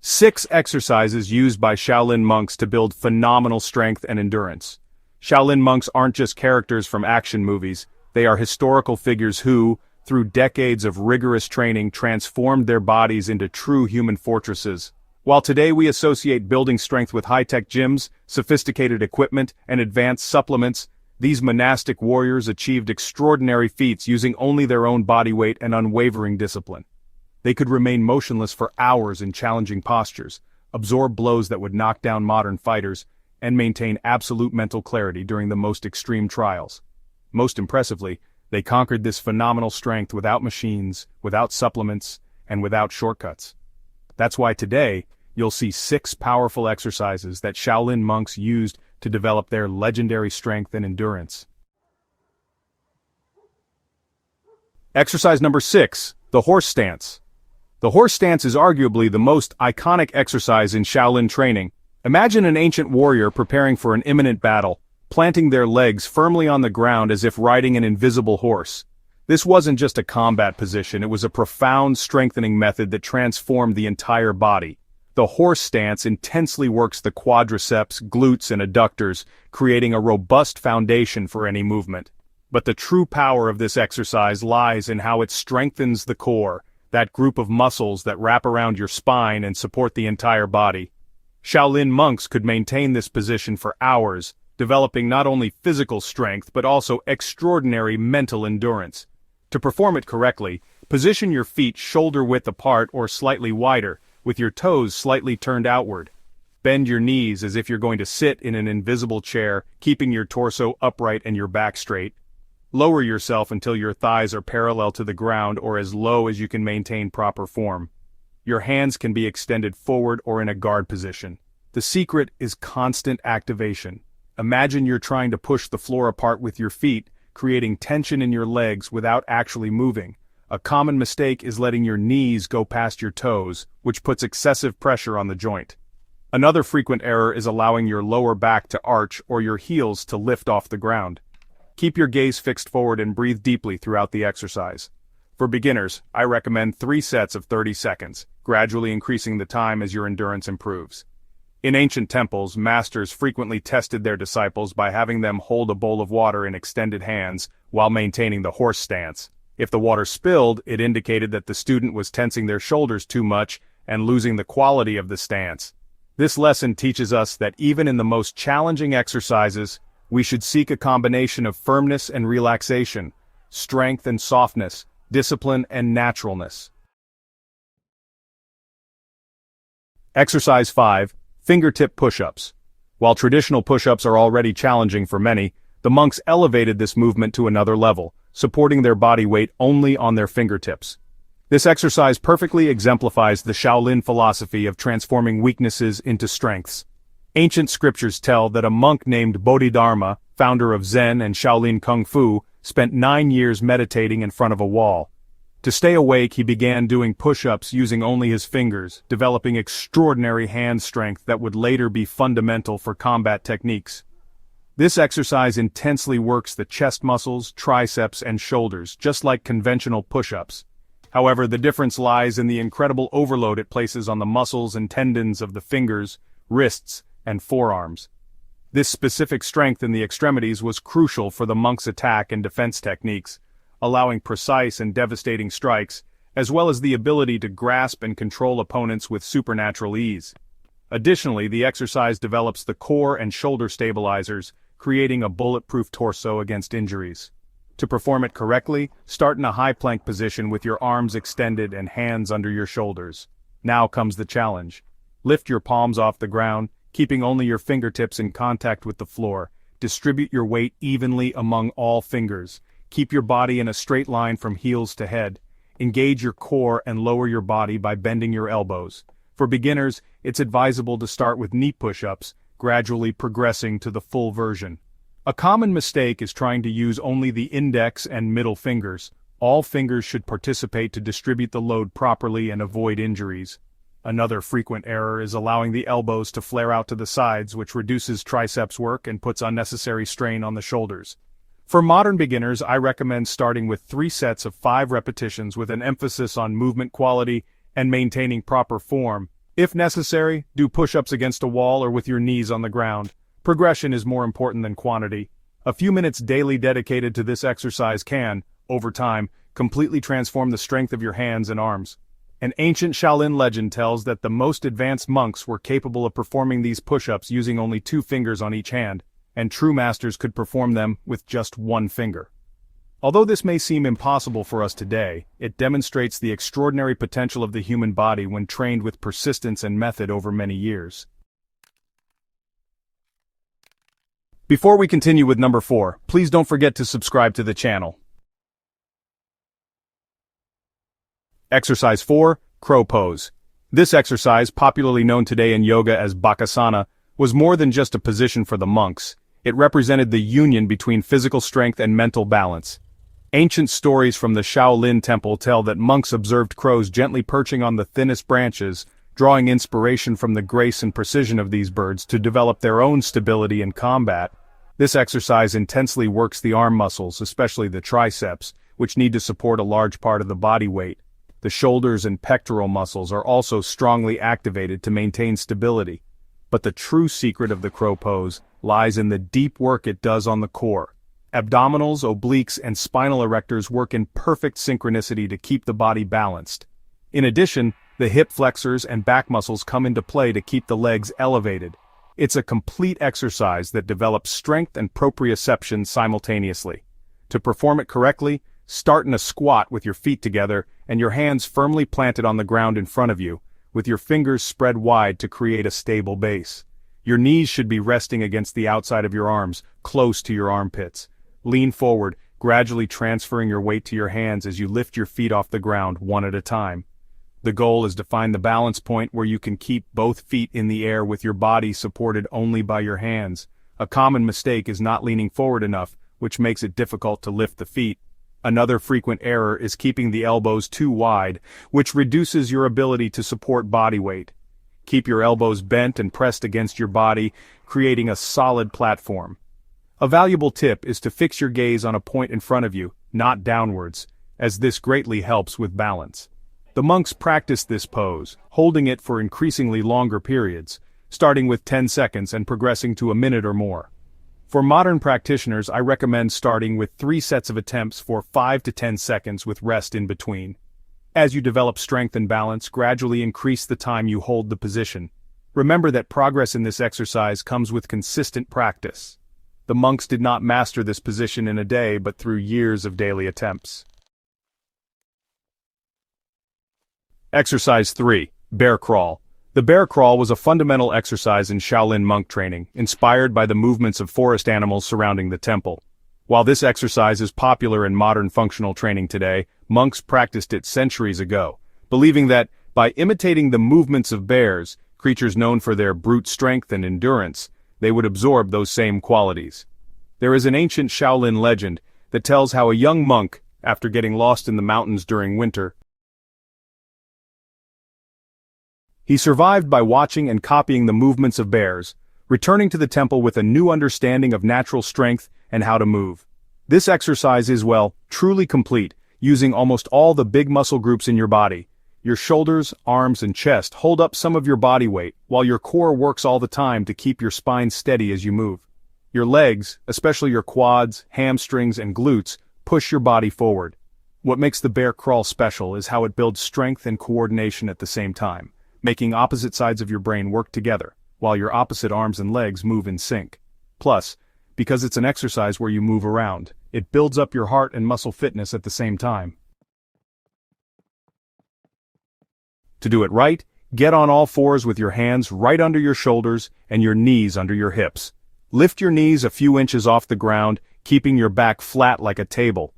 6 exercises used by Shaolin monks to build phenomenal strength and endurance. Shaolin monks aren't just characters from action movies, they are historical figures who, through decades of rigorous training, transformed their bodies into true human fortresses. While today we associate building strength with high-tech gyms, sophisticated equipment, and advanced supplements, these monastic warriors achieved extraordinary feats using only their own body weight and unwavering discipline. They could remain motionless for hours in challenging postures, absorb blows that would knock down modern fighters, and maintain absolute mental clarity during the most extreme trials. Most impressively, they conquered this phenomenal strength without machines, without supplements, and without shortcuts. That's why today, you'll see 6 powerful exercises that Shaolin monks used to develop their legendary strength and endurance. Exercise number 6, the horse stance. The horse stance is arguably the most iconic exercise in Shaolin training. Imagine an ancient warrior preparing for an imminent battle, planting their legs firmly on the ground as if riding an invisible horse. This wasn't just a combat position, it was a profound strengthening method that transformed the entire body. The horse stance intensely works the quadriceps, glutes, and adductors, creating a robust foundation for any movement. But the true power of this exercise lies in how it strengthens the core, that group of muscles that wrap around your spine and support the entire body. Shaolin monks could maintain this position for hours, developing not only physical strength but also extraordinary mental endurance. To perform it correctly, position your feet shoulder-width apart or slightly wider, with your toes slightly turned outward. Bend your knees as if you're going to sit in an invisible chair, keeping your torso upright and your back straight. Lower yourself until your thighs are parallel to the ground or as low as you can maintain proper form. Your hands can be extended forward or in a guard position. The secret is constant activation. Imagine you're trying to push the floor apart with your feet, creating tension in your legs without actually moving. A common mistake is letting your knees go past your toes, which puts excessive pressure on the joint. Another frequent error is allowing your lower back to arch or your heels to lift off the ground. Keep your gaze fixed forward and breathe deeply throughout the exercise. For beginners, I recommend 3 sets of 30 seconds, gradually increasing the time as your endurance improves. In ancient temples, masters frequently tested their disciples by having them hold a bowl of water in extended hands while maintaining the horse stance. If the water spilled, it indicated that the student was tensing their shoulders too much and losing the quality of the stance. This lesson teaches us that even in the most challenging exercises, we should seek a combination of firmness and relaxation, strength and softness, discipline and naturalness. Exercise 5, fingertip push-ups. While traditional push-ups are already challenging for many, the monks elevated this movement to another level, supporting their body weight only on their fingertips. This exercise perfectly exemplifies the Shaolin philosophy of transforming weaknesses into strengths. Ancient scriptures tell that a monk named Bodhidharma, founder of Zen and Shaolin Kung Fu, spent 9 years meditating in front of a wall. To stay awake, he began doing push-ups using only his fingers, developing extraordinary hand strength that would later be fundamental for combat techniques. This exercise intensely works the chest muscles, triceps, and shoulders, just like conventional push-ups. However, the difference lies in the incredible overload it places on the muscles and tendons of the fingers, wrists, and forearms. This specific strength in the extremities was crucial for the monks' attack and defense techniques, allowing precise and devastating strikes, as well as the ability to grasp and control opponents with supernatural ease. Additionally, the exercise develops the core and shoulder stabilizers, creating a bulletproof torso against injuries. To perform it correctly, start in a high plank position with your arms extended and hands under your shoulders. Now comes the challenge. Lift your palms off the ground, keeping only your fingertips in contact with the floor. Distribute your weight evenly among all fingers. Keep your body in a straight line from heels to head. Engage your core and lower your body by bending your elbows. For beginners, it's advisable to start with knee push-ups, gradually progressing to the full version. A common mistake is trying to use only the index and middle fingers. All fingers should participate to distribute the load properly and avoid injuries. Another frequent error is allowing the elbows to flare out to the sides, which reduces triceps work and puts unnecessary strain on the shoulders. For modern beginners, I recommend starting with 3 sets of 5 repetitions with an emphasis on movement quality and maintaining proper form. If necessary, do push-ups against a wall or with your knees on the ground. Progression is more important than quantity. A few minutes daily dedicated to this exercise can, over time, completely transform the strength of your hands and arms. An ancient Shaolin legend tells that the most advanced monks were capable of performing these push-ups using only 2 fingers on each hand, and true masters could perform them with just 1 finger. Although this may seem impossible for us today, it demonstrates the extraordinary potential of the human body when trained with persistence and method over many years. Before we continue with number 4, please don't forget to subscribe to the channel. Exercise 4, Crow Pose. This exercise, popularly known today in yoga as Bakasana, was more than just a position for the monks. It represented the union between physical strength and mental balance. Ancient stories from the Shaolin temple tell that monks observed crows gently perching on the thinnest branches, drawing inspiration from the grace and precision of these birds to develop their own stability in combat. This exercise intensely works the arm muscles, especially the triceps, which need to support a large part of the body weight. The shoulders and pectoral muscles are also strongly activated to maintain stability. But the true secret of the crow pose lies in the deep work it does on the core. Abdominals, obliques, and spinal erectors work in perfect synchronicity to keep the body balanced. In addition, the hip flexors and back muscles come into play to keep the legs elevated. It's a complete exercise that develops strength and proprioception simultaneously. To perform it correctly, start in a squat with your feet together and your hands firmly planted on the ground in front of you, with your fingers spread wide to create a stable base. Your knees should be resting against the outside of your arms, close to your armpits. Lean forward, gradually transferring your weight to your hands as you lift your feet off the ground one at a time. The goal is to find the balance point where you can keep both feet in the air with your body supported only by your hands. A common mistake is not leaning forward enough, which makes it difficult to lift the feet. Another frequent error is keeping the elbows too wide, which reduces your ability to support body weight. Keep your elbows bent and pressed against your body, creating a solid platform. A valuable tip is to fix your gaze on a point in front of you, not downwards, as this greatly helps with balance. The monks practiced this pose, holding it for increasingly longer periods, starting with 10 seconds and progressing to a minute or more. For modern practitioners, I recommend starting with 3 sets of attempts for 5 to 10 seconds with rest in between. As you develop strength and balance, gradually increase the time you hold the position. Remember that progress in this exercise comes with consistent practice. The monks did not master this position in a day but through years of daily attempts. Exercise 3, Bear Crawl. The bear crawl was a fundamental exercise in Shaolin monk training, inspired by the movements of forest animals surrounding the temple. While this exercise is popular in modern functional training today, monks practiced it centuries ago, believing that, by imitating the movements of bears, creatures known for their brute strength and endurance, they would absorb those same qualities. There is an ancient Shaolin legend that tells how a young monk, after getting lost in the mountains during winter, he survived by watching and copying the movements of bears, returning to the temple with a new understanding of natural strength and how to move. This exercise is, well, truly complete, using almost all the big muscle groups in your body. Your shoulders, arms, and chest hold up some of your body weight, while your core works all the time to keep your spine steady as you move. Your legs, especially your quads, hamstrings, and glutes, push your body forward. What makes the bear crawl special is how it builds strength and coordination at the same time, making opposite sides of your brain work together, while your opposite arms and legs move in sync. Plus, because it's an exercise where you move around, it builds up your heart and muscle fitness at the same time. To do it right, get on all fours with your hands right under your shoulders and your knees under your hips. Lift your knees a few inches off the ground, keeping your back flat like a table.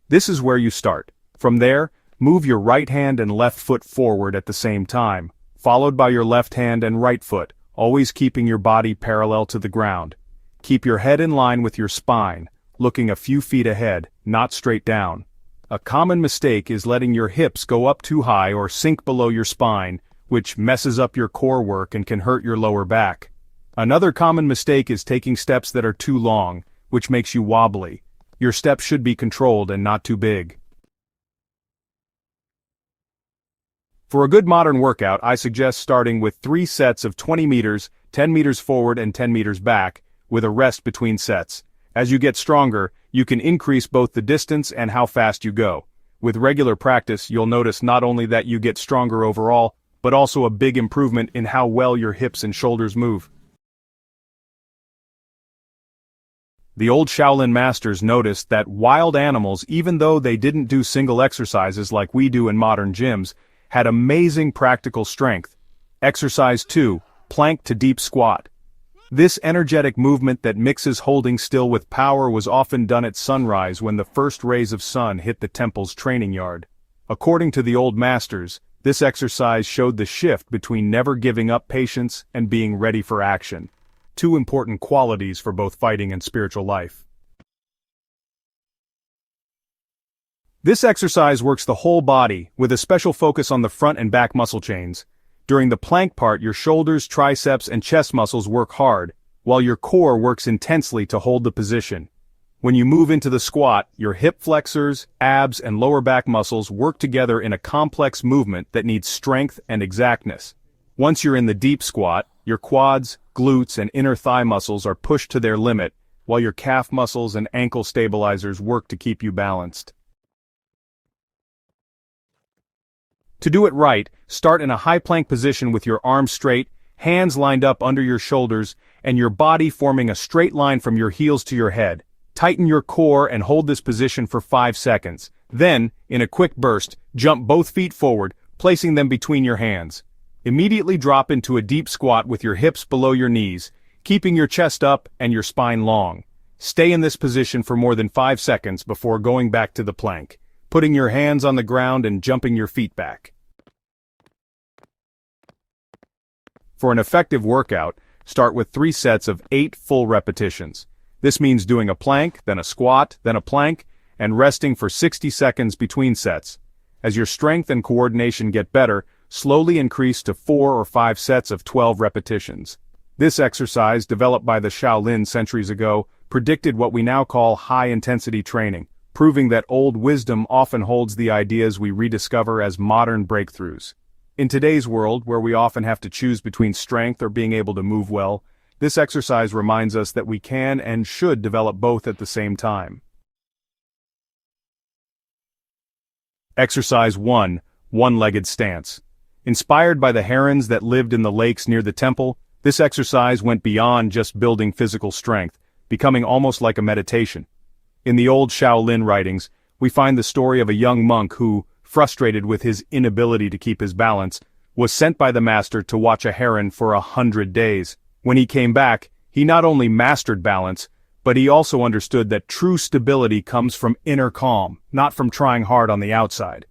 This is where you start. From there, move your right hand and left foot forward at the same time, followed by your left hand and right foot, always keeping your body parallel to the ground. Keep your head in line with your spine, looking a few feet ahead, not straight down. A common mistake is letting your hips go up too high or sink below your spine, which messes up your core work and can hurt your lower back. Another common mistake is taking steps that are too long, which makes you wobbly. Your steps should be controlled and not too big. For a good modern workout, I suggest starting with 3 sets of 20 meters, 10 meters forward and 10 meters back, with a rest between sets. As you get stronger, you can increase both the distance and how fast you go. With regular practice, you'll notice not only that you get stronger overall, but also a big improvement in how well your hips and shoulders move. The old Shaolin masters noticed that wild animals, even though they didn't do single exercises like we do in modern gyms, had amazing practical strength. Exercise 2, plank to deep squat. This energetic movement that mixes holding still with power was often done at sunrise when the first rays of sun hit the temple's training yard. According to the old masters, this exercise showed the shift between never giving up patience and being ready for action. 2 important qualities for both fighting and spiritual life. This exercise works the whole body, with a special focus on the front and back muscle chains. During the plank part, your shoulders, triceps, and chest muscles work hard, while your core works intensely to hold the position. When you move into the squat, your hip flexors, abs, and lower back muscles work together in a complex movement that needs strength and exactness. Once you're in the deep squat, your quads, glutes, and inner thigh muscles are pushed to their limit, while your calf muscles and ankle stabilizers work to keep you balanced. To do it right, start in a high plank position with your arms straight, hands lined up under your shoulders, and your body forming a straight line from your heels to your head. Tighten your core and hold this position for 5 seconds. Then, in a quick burst, jump both feet forward, placing them between your hands. Immediately drop into a deep squat with your hips below your knees, keeping your chest up and your spine long. Stay in this position for more than 5 seconds before going back to the plank, putting your hands on the ground and jumping your feet back. For an effective workout, start with 3 sets of 8 full repetitions. This means doing a plank, then a squat, then a plank, and resting for 60 seconds between sets. As your strength and coordination get better, slowly increase to 4 or 5 sets of 12 repetitions. This exercise, developed by the Shaolin centuries ago, predicted what we now call high-intensity training, proving that old wisdom often holds the ideas we rediscover as modern breakthroughs. In today's world, where we often have to choose between strength or being able to move well, this exercise reminds us that we can and should develop both at the same time. Exercise 1, One-Legged Stance. Inspired by the herons that lived in the lakes near the temple, this exercise went beyond just building physical strength, becoming almost like a meditation. In the old Shaolin writings, we find the story of a young monk who, frustrated with his inability to keep his balance, was sent by the master to watch a heron for 100 days. When he came back, he not only mastered balance, but he also understood that true stability comes from inner calm, not from trying hard on the outside.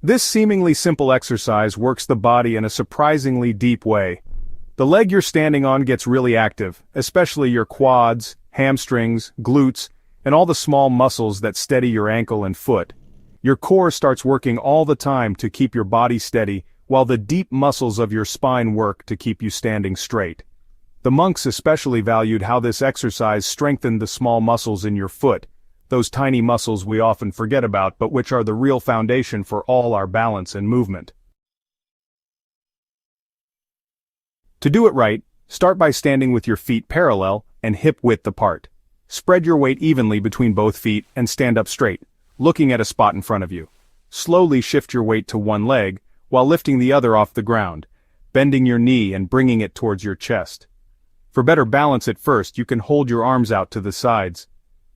This seemingly simple exercise works the body in a surprisingly deep way. The leg you're standing on gets really active, especially your quads, hamstrings, glutes, and all the small muscles that steady your ankle and foot. Your core starts working all the time to keep your body steady, while the deep muscles of your spine work to keep you standing straight. The monks especially valued how this exercise strengthened the small muscles in your foot, those tiny muscles we often forget about but which are the real foundation for all our balance and movement. To do it right, start by standing with your feet parallel and hip-width apart. Spread your weight evenly between both feet and stand up straight, looking at a spot in front of you. Slowly shift your weight to one leg, while lifting the other off the ground, bending your knee and bringing it towards your chest. For better balance at first, you can hold your arms out to the sides.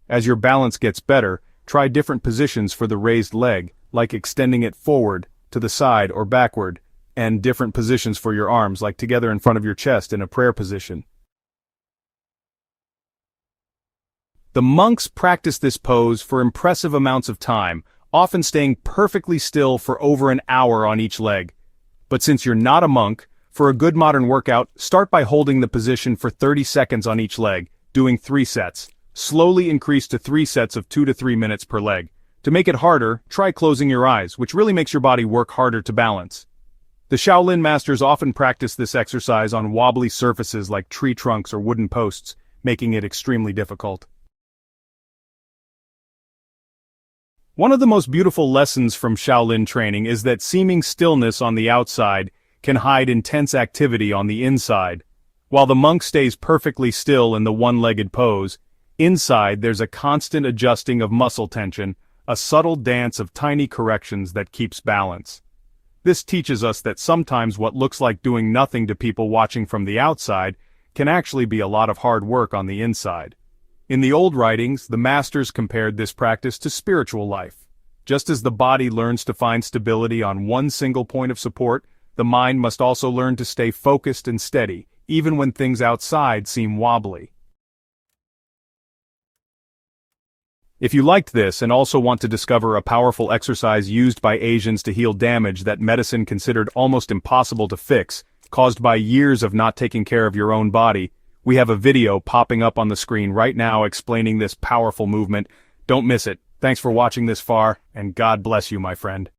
As your balance gets better, try different positions for the raised leg, like extending it forward, to the side or backward, and different positions for your arms, like together in front of your chest in a prayer position. The monks practiced this pose for impressive amounts of time, often staying perfectly still for over an hour on each leg. But since you're not a monk, for a good modern workout, start by holding the position for 30 seconds on each leg, doing 3 sets. Slowly increase to 3 sets of 2 to 3 minutes per leg. To make it harder, try closing your eyes, which really makes your body work harder to balance. The Shaolin masters often practice this exercise on wobbly surfaces like tree trunks or wooden posts, making it extremely difficult. One of the most beautiful lessons from Shaolin training is that seeming stillness on the outside can hide intense activity on the inside. While the monk stays perfectly still in the one-legged pose, inside there's a constant adjusting of muscle tension, a subtle dance of tiny corrections that keeps balance. This teaches us that sometimes what looks like doing nothing to people watching from the outside can actually be a lot of hard work on the inside. In the old writings, the masters compared this practice to spiritual life. Just as the body learns to find stability on one single point of support, the mind must also learn to stay focused and steady, even when things outside seem wobbly. If you liked this and also want to discover a powerful exercise used by Asians to heal damage that medicine considered almost impossible to fix, caused by years of not taking care of your own body, we have a video popping up on the screen right now explaining this powerful movement. Don't miss it. Thanks for watching this far, and God bless you, my friend.